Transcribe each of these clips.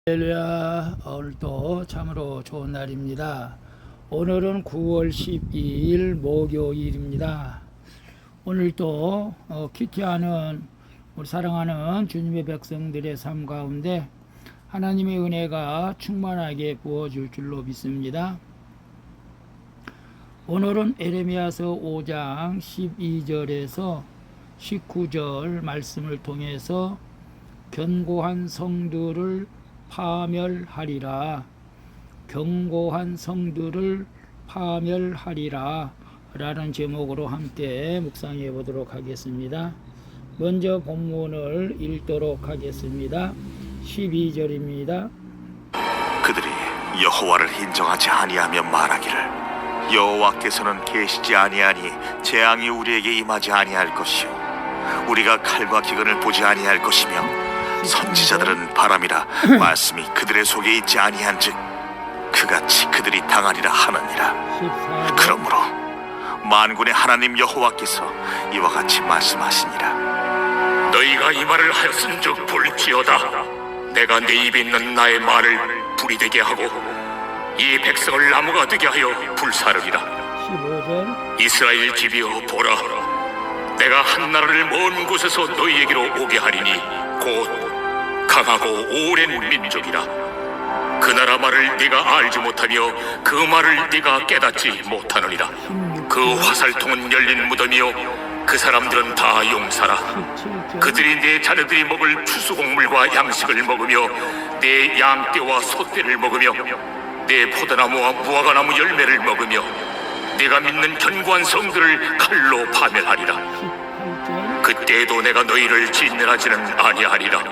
할렐루야. 오늘도 참으로 좋은 날입니다. 오늘은 9월 12일 목요일입니다. 오늘도 큐티하는 우리 사랑하는 주님의 백성들의 삶 가운데 하나님의 은혜가 충만하게 부어줄 줄로 믿습니다. 오늘은 에레미야서 5장 12절에서 19절 말씀을 통해서 견고한 성들을 파멸하리라, 견고한 성들을 파멸하리라 라는 제목으로 함께 묵상해 보도록 하겠습니다. 먼저 본문을 읽도록 하겠습니다. 12절입니다. 그들이 여호와를 인정하지 아니하며 말하기를 여호와께서는 계시지 아니하니 재앙이 우리에게 임하지 아니할 것이요 우리가 칼과 기근을 보지 아니할 것이며 선지자들은 바람이라 말씀이 그들의 속에 있지 아니한즉 그같이 그들이 당하리라 하느니라. 그러므로 만군의 하나님 여호와께서 이와 같이 말씀하시니라. 너희가 이 말을 하였은즉 볼지어다. 내가 네 입에 있는 나의 말을 불이 되게 하고 이 백성을 나무가 되게 하여 불사르리라. 15절. 이스라엘 집이여 보라, 내가 한 나라를 먼 곳에서 너희에게로 오게 하리니 곧 강하고 오랜 민족이라. 그 나라 말을 네가 알지 못하며 그 말을 네가 깨닫지 못하느니라. 그 화살통은 열린 무덤이요 그 사람들은 다 용사라. 그들이 내 자녀들이 먹을 추수곡물과 양식을 먹으며 내 양떼와 소떼를 먹으며 내 포도나무와 무화과나무 열매를 먹으며 네가 믿는 견고한 성들을 칼로 파멸하리라. 그때에도 내가 너희를 진멸하지는 아니하리라.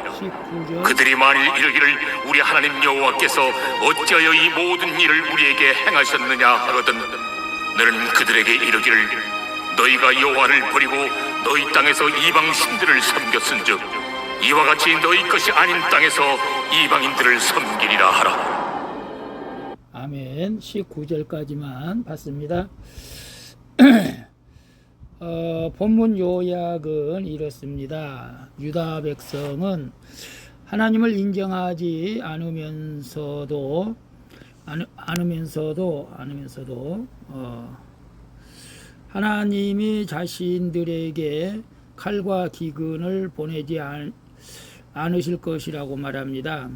그들이 만일 이르기를 우리 하나님 여호와께서 어찌하여 이 모든 일을 우리에게 행하셨느냐 하거든 너는 그들에게 이르기를 너희가 여호와를 버리고 너희 땅에서 이방 신들을 섬겼은즉 이와 같이 너희 것이 아닌 땅에서 이방인들을 섬기리라 하라. 아멘. 19절까지만 봤습니다. 본문 요약은 이렇습니다. 유다 백성은 하나님을 인정하지 않으면서도 하나님이 자신들에게 칼과 기근을 보내지 않으실 것이라고 말합니다.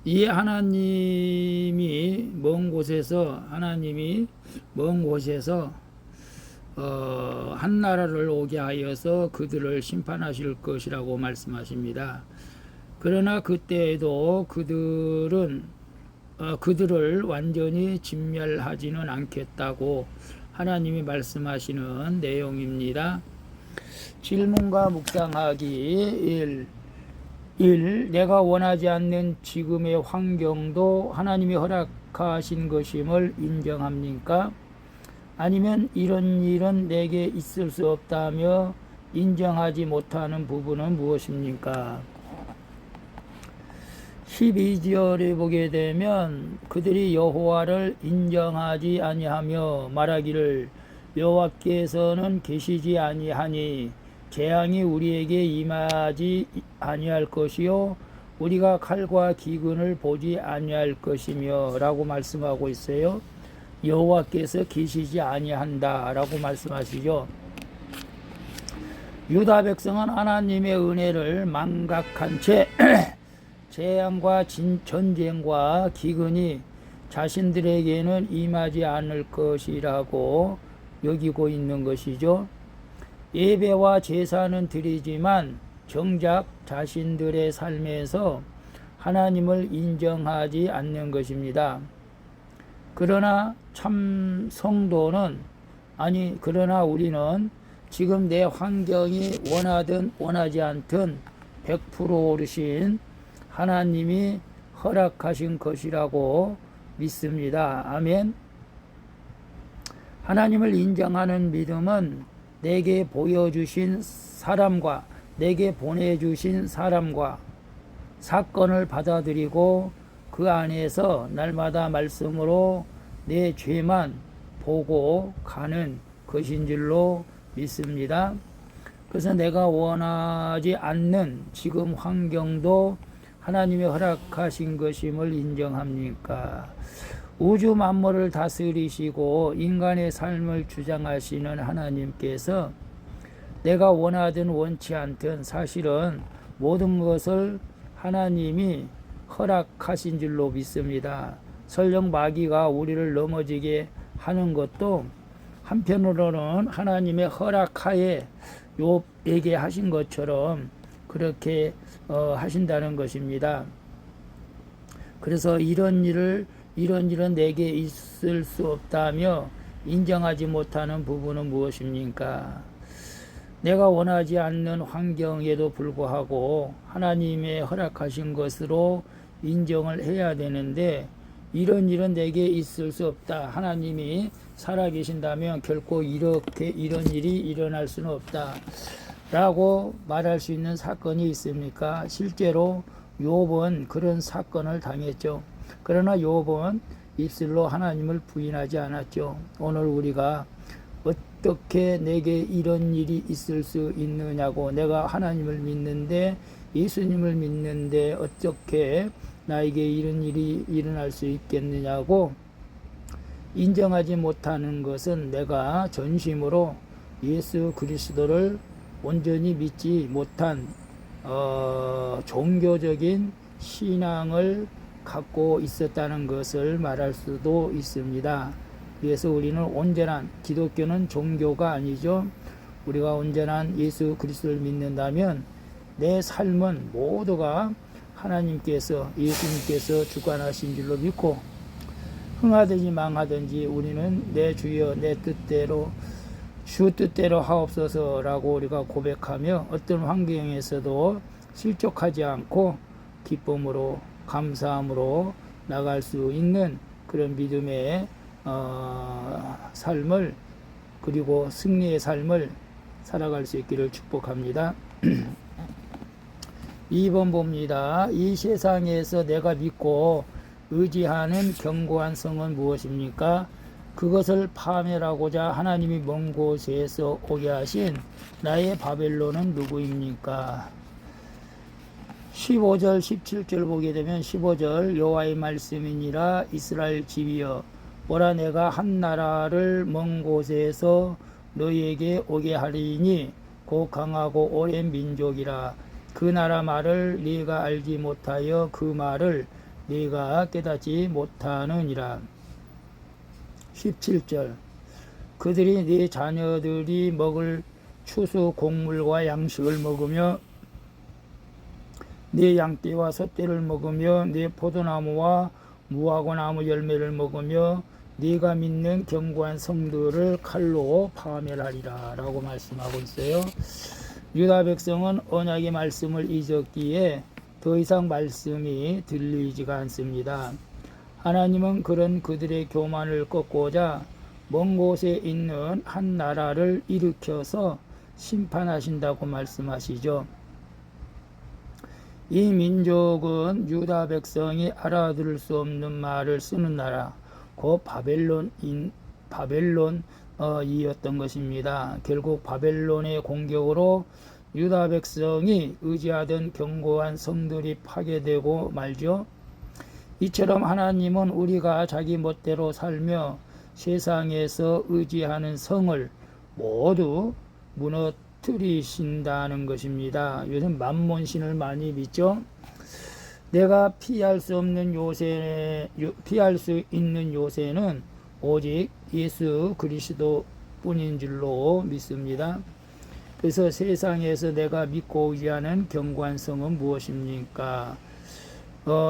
이 하나님이 먼 곳에서 한 나라를 오게 하여서 그들을 심판하실 것이라고 말씀하십니다. 그러나 그때에도 그들을 완전히 진멸하지는 않겠다고 하나님이 말씀하시는 내용입니다. 질문과 묵상하기 1. 내가 원하지 않는 지금의 환경도 하나님이 허락하신 것임을 인정합니까? 아니면 이런 일은 내게 있을 수 없다며 인정하지 못하는 부분은 무엇입니까? 12절에 보게 되면 그들이 여호와를 인정하지 아니하며 말하기를 여호와께서는 계시지 아니하니 재앙이 우리에게 임하지 아니할 것이요 우리가 칼과 기근을 보지 아니할 것이며 라고 말씀하고 있어요. 여호와께서 계시지 아니한다 라고 말씀하시죠. 유다 백성은 하나님의 은혜를 망각한 채 재앙과 전쟁과 기근이 자신들에게는 임하지 않을 것이라고 여기고 있는 것이죠. 예배와 제사는 드리지만 정작 자신들의 삶에서 하나님을 인정하지 않는 것입니다. 그러나 참 성도는 그러나 우리는 지금 내 환경이 원하든 원하지 않든 100% 오르신 하나님이 허락하신 것이라고 믿습니다. 아멘. 하나님을 인정하는 믿음은 내게 보여주신 사람과 내게 보내주신 사람과 사건을 받아들이고 그 안에서 날마다 말씀으로 내 죄만 보고 가는 것인 줄로 믿습니다. 그래서 내가 원하지 않는 지금 환경도 하나님이 허락하신 것임을 인정합니까? 우주 만물을 다스리시고 인간의 삶을 주장하시는 하나님께서 내가 원하든 원치 않든 사실은 모든 것을 하나님이 허락하신 줄로 믿습니다. 설령 마귀가 우리를 넘어지게 하는 것도 한편으로는 하나님의 허락하에 욥에게 하신 것처럼 그렇게 하신다는 것입니다. 그래서 이런 일은 내게 있을 수 없다며 인정하지 못하는 부분은 무엇입니까? 내가 원하지 않는 환경에도 불구하고 하나님의 허락하신 것으로 인정을 해야 되는데 이런 일은 내게 있을 수 없다. 하나님이 살아계신다면 결코 이런 일이 일어날 수는 없다. 라고 말할 수 있는 사건이 있습니까? 실제로 욥은 그런 사건을 당했죠. 그러나 욥은 입술로 하나님을 부인하지 않았죠. 오늘 우리가 어떻게 내게 이런 일이 있을 수 있느냐고, 내가 하나님을 믿는데 예수님을 믿는데 어떻게 나에게 이런 일이 일어날 수 있겠느냐고 인정하지 못하는 것은 내가 전심으로 예수 그리스도를 온전히 믿지 못한 종교적인 신앙을 갖고 있었다는 것을 말할 수도 있습니다. 그래서 우리는 온전한, 기독교는 종교가 아니죠. 우리가 온전한 예수 그리스도를 믿는다면 내 삶은 모두가 하나님께서, 예수님께서 주관하신 줄로 믿고 흥하든지 망하든지 우리는 내 주여 내 뜻대로 주 뜻대로 하옵소서라고 우리가 고백하며 어떤 환경에서도 실족하지 않고 기쁨으로 감사함으로 나갈 수 있는 그런 믿음의 삶을, 그리고 승리의 삶을 살아갈 수 있기를 축복합니다. 2번 봅니다. 이 세상에서 내가 믿고 의지하는 견고한 성은 무엇입니까? 그것을 파멸하고자 하나님이 먼 곳에서 오게 하신 나의 바벨론은 누구입니까? 15절 17절 보게 되면 15절 여호와의 말씀이니라 이스라엘 집이여 보라 내가 한 나라를 먼 곳에서 너희에게 오게 하리니 곧 강하고 오랜 민족이라 그 나라 말을 네가 알지 못하여 그 말을 네가 깨닫지 못하느니라. 17절 그들이 네 자녀들이 먹을 추수 곡물과 양식을 먹으며 네 양떼와 소떼를 먹으며 네 포도나무와 무화과 나무 열매를 먹으며 네가 믿는 견고한 성들을 칼로 파멸하리라 라고 말씀하고 있어요. 유다 백성은 언약의 말씀을 잊었기에 더 이상 말씀이 들리지가 않습니다. 하나님은 그런 그들의 교만을 꺾고자 먼 곳에 있는 한 나라를 일으켜서 심판하신다고 말씀하시죠. 이 민족은 유다 백성이 알아들을 수 없는 말을 쓰는 나라, 곧 바벨론이었던 것입니다. 결국 바벨론의 공격으로 유다 백성이 의지하던 견고한 성들이 파괴되고 말죠. 이처럼 하나님은 우리가 자기 멋대로 살며 세상에서 의지하는 성을 모두 무너뜨리신다는 것입니다. 요즘 만몬신을 많이 믿죠. 내가 피할 수 있는 요새는 오직 예수 그리스도 뿐인 줄로 믿습니다. 그래서 세상에서 내가 믿고 의지하는 견고한 성은 무엇입니까?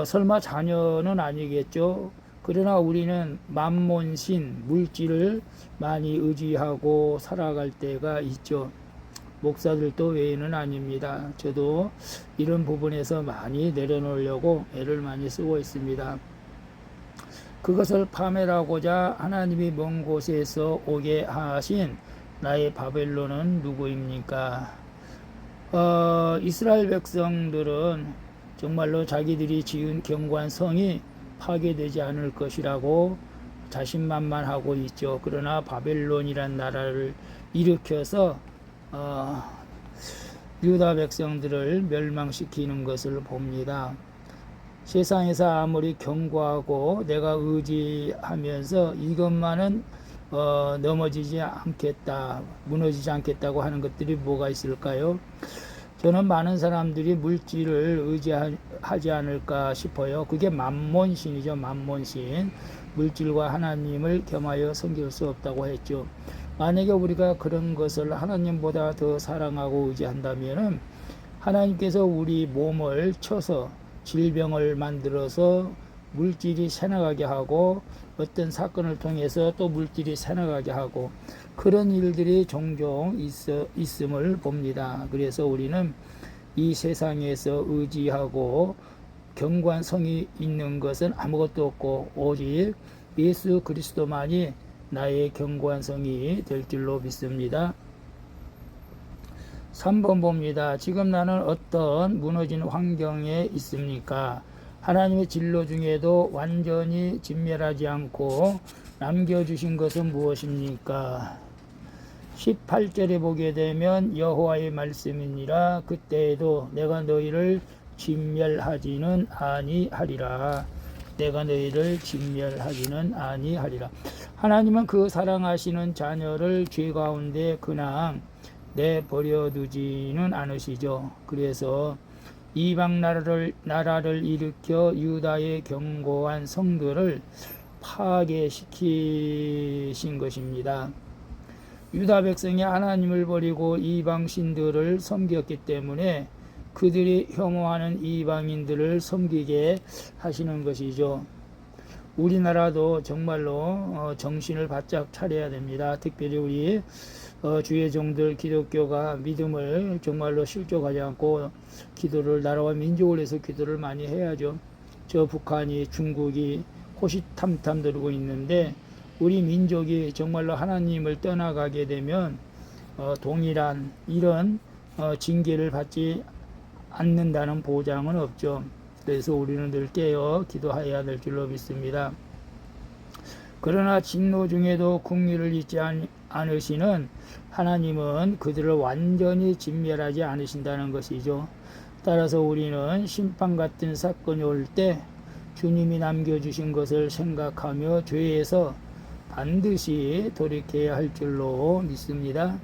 설마 자녀는 아니겠죠. 그러나 우리는 만몬신, 물질을 많이 의지하고 살아갈 때가 있죠. 목사들도 외에는 아닙니다. 저도 이런 부분에서 많이 내려놓으려고 애를 많이 쓰고 있습니다. 그것을 파멸하고자 하나님이 먼 곳에서 오게 하신 나의 바벨론은 누구입니까? 이스라엘 백성들은 정말로 자기들이 지은 견고한 성이 파괴되지 않을 것이라고 자신만만하고 있죠. 그러나 바벨론이란 나라를 일으켜서 유다 백성들을 멸망시키는 것을 봅니다. 세상에서 아무리 견고하고 내가 의지하면서 이것만은 넘어지지 않겠다, 무너지지 않겠다고 하는 것들이 뭐가 있을까요? 저는 많은 사람들이 물질을 의지하지 않을까 싶어요. 그게 만몬신이죠. 만몬신. 물질과 하나님을 겸하여 섬길 수 없다고 했죠. 만약에 우리가 그런 것을 하나님보다 더 사랑하고 의지한다면 하나님께서 우리 몸을 쳐서 질병을 만들어서 물질이 새나가게 하고 어떤 사건을 통해서 또 물질이 새나가게 하고 그런 일들이 종종 있음을 봅니다. 그래서 우리는 이 세상에서 의지하고 견고한 성이 있는 것은 아무것도 없고 오직 예수 그리스도만이 나의 견고한 성이 될 줄로 믿습니다. 3번 봅니다. 지금 나는 어떤 무너진 환경에 있습니까? 하나님의 진로 중에도 완전히 진멸하지 않고 남겨주신 것은 무엇입니까? 18절에 보게 되면 여호와의 말씀이니라. 그때에도 내가 너희를 진멸하지는 아니하리라. 내가 너희를 진멸하지는 아니하리라. 하나님은 그 사랑하시는 자녀를 죄 가운데 그냥 내버려 두지는 않으시죠. 그래서 이방 나라를 일으켜 유다의 견고한 성들을 파괴시키신 것입니다. 유다 백성이 하나님을 버리고 이방 신들을 섬겼기 때문에 그들이 혐오하는 이방인들을 섬기게 하시는 것이죠. 우리나라도 정말로 정신을 바짝 차려야 됩니다. 특별히 우리 주의 종들 기독교가 믿음을 정말로 실족하지 않고 기도를 나라와 민족을 위해서 기도를 많이 해야죠. 저 북한이 중국이 호시탐탐 들고 있는데 우리 민족이 정말로 하나님을 떠나가게 되면 동일한 이런 징계를 받지 않는다는 보장은 없죠. 그래서 우리는 늘 깨어 기도해야 될 줄로 믿습니다. 그러나 진노 중에도 긍휼을 잊지 않으시는 하나님은 그들을 완전히 진멸하지 않으신다는 것이죠. 따라서 우리는 심판 같은 사건이 올 때 주님이 남겨주신 것을 생각하며 죄에서 반드시 돌이켜야 할 줄로 믿습니다.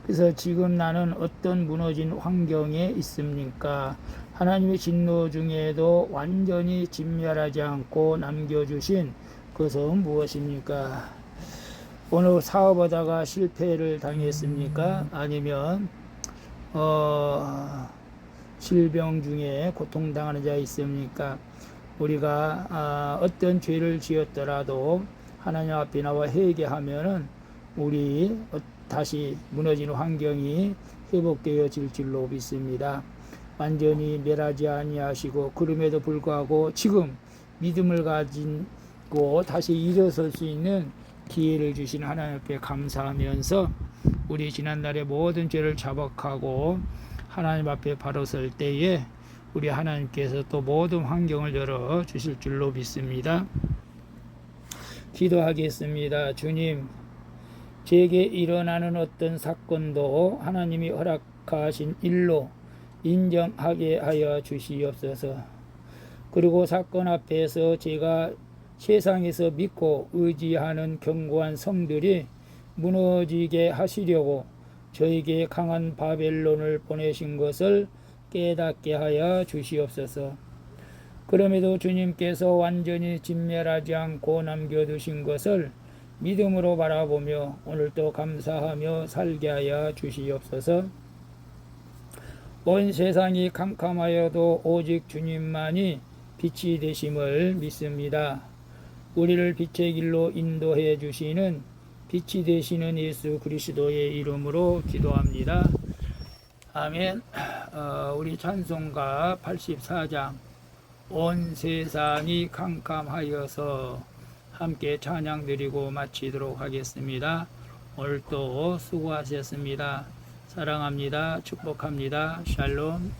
그래서 지금 나는 어떤 무너진 환경에 있습니까? 하나님의 진노 중에도 완전히 진멸하지 않고 남겨주신 그것은 무엇입니까? 오늘 사업하다가 실패를 당했습니까? 아니면 질병 중에 고통당하는 자 있습니까? 우리가 어떤 죄를 지었더라도 하나님 앞에 나와 회개하면은 우리 다시 무너진 환경이 회복되어질 줄로 믿습니다. 완전히 멸하지 아니하시고 그럼에도 불구하고 지금 믿음을 가지고 다시 일어설 수 있는 기회를 주신 하나님 앞에 감사하면서 우리 지난날의 모든 죄를 자복하고 하나님 앞에 바로 설 때에 우리 하나님께서 또 모든 환경을 열어 주실 줄로 믿습니다. 기도하겠습니다. 주님, 제게 일어나는 어떤 사건도 하나님이 허락하신 일로 인정하게 하여 주시옵소서. 그리고 사건 앞에서 제가 세상에서 믿고 의지하는 견고한 성들이 무너지게 하시려고 저에게 강한 바벨론을 보내신 것을 깨닫게 하여 주시옵소서. 그럼에도 주님께서 완전히 진멸하지 않고 남겨두신 것을 믿음으로 바라보며 오늘도 감사하며 살게 하여 주시옵소서. 온 세상이 캄캄하여도 오직 주님만이 빛이 되심을 믿습니다. 우리를 빛의 길로 인도해 주시는 빛이 되시는 예수 그리스도의 이름으로 기도합니다. 아멘. 우리 찬송가 84장 온 세상이 캄캄하여서 함께 찬양 드리고 마치도록 하겠습니다. 오늘도 수고하셨습니다. 사랑합니다. 축복합니다. 샬롬.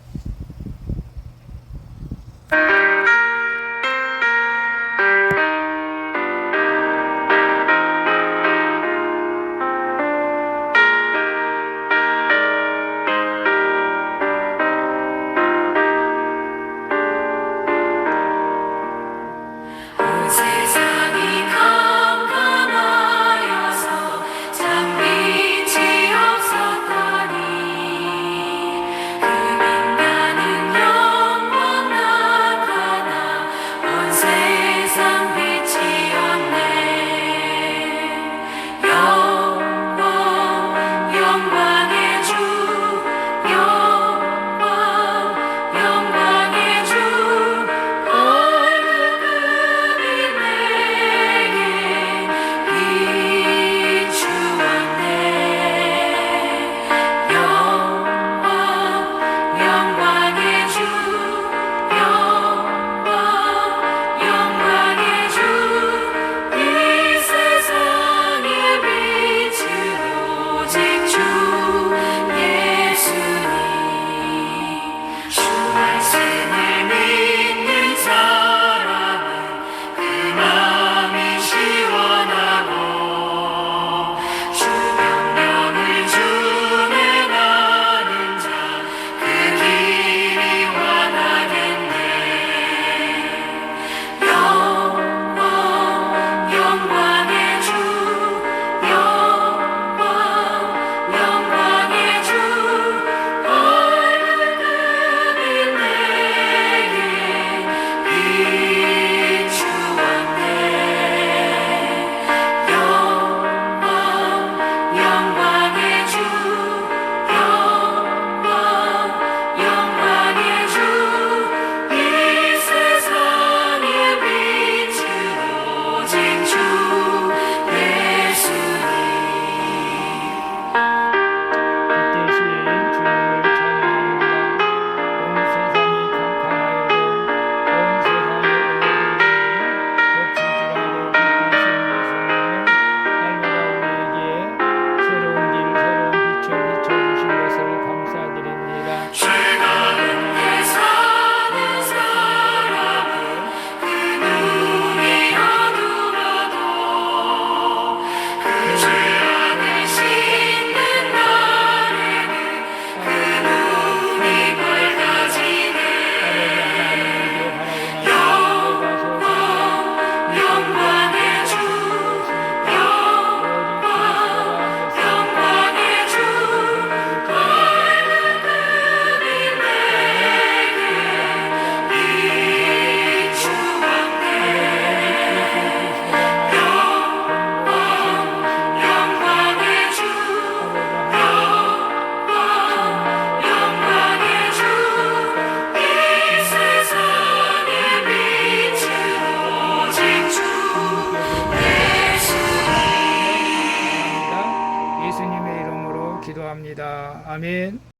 예수님의 이름으로 기도합니다. 아멘.